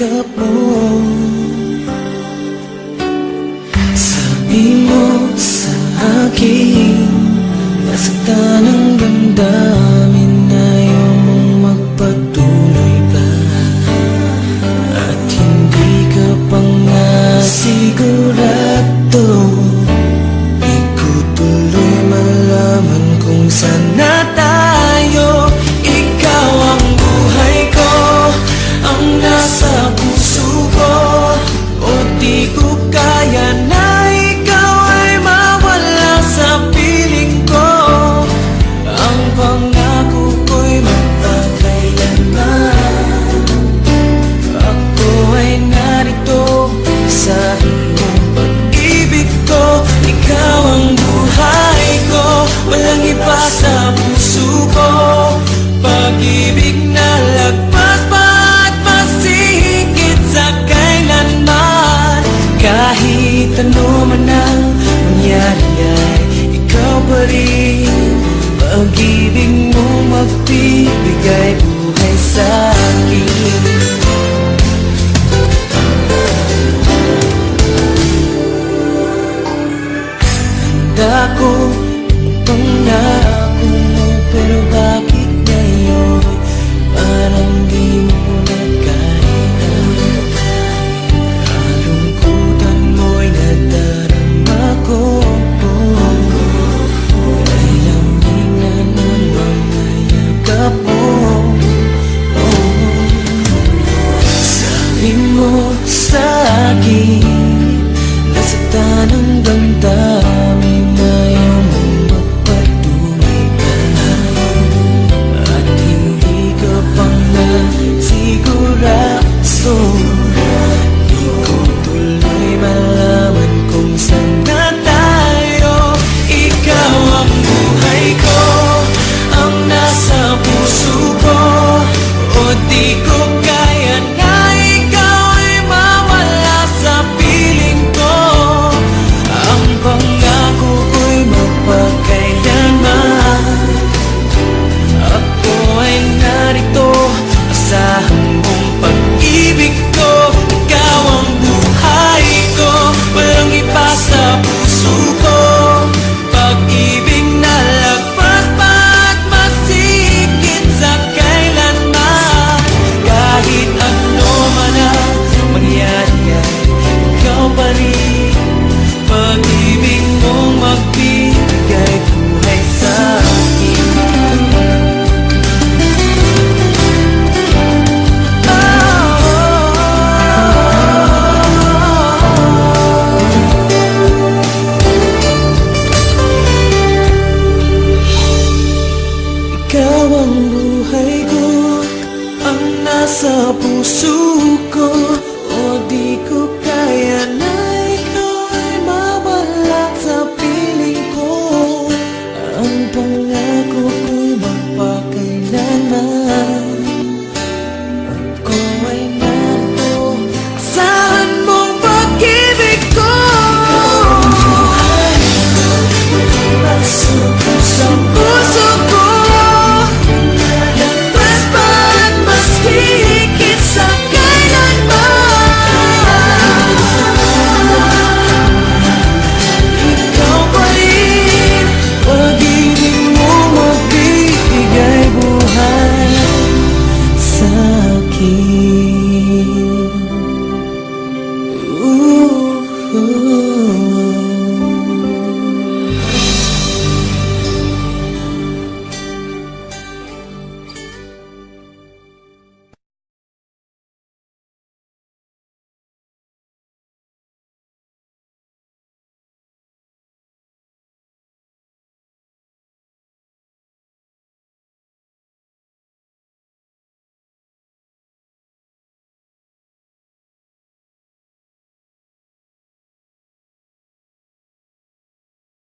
yakap mo. Sabi mo sa akin, nasaktan ang damdamin, ayaw mong magpatuloy pa, at hindi ka pa nga sigurado. Di ko tuloy malaman kung saan na tayo. Ikaw ang buhay ko, ang nasa puso ko, o di ko kaya na ikaw ay mawala sa piling ko. Ang pangako ko'y magpakailanman, ako ay narito sa iyong pag-ibig ko. Ikaw ang buhay ko, walang iba sa puso ko. Pag-ibig na lagpas pa at mas higit sa kailanman. Kahit ano man ang mangyari ay ikaw pa rin. Pag-ibig mo magbibigay buhay sa akin. Handa ko pangako mo, pero bakit ngayon parang di mo na kaya? Kalungkutan mo'y nadarama ko, ay lamig na ng mga yakap mo. Sabi mo sa akin, nasaktan ang damdamin, ayaw mong magpatuloy pa, at hindi ka pa nga sigurado. Di ko tuloy malaman kung saan na tayo. Ikaw ang buhay ko, ang nasa puso ko, o di ko kaya na ikaw ay mawala sa piling ko. Ang pangako ko'y magpakailanman, ako ay narito, asahan mong pag-ibig ko. Ikaw ang buhay ko, walang iba sa puso ko. Pag-ibig na lagpas pa at mas higit sa kailanman. Kahit ano man ang mangyari ay ikaw pa rin. Pag-ibig mong magbibigay buhay sa akin. Ikaw ang buhay ko, ang nasa puso ko,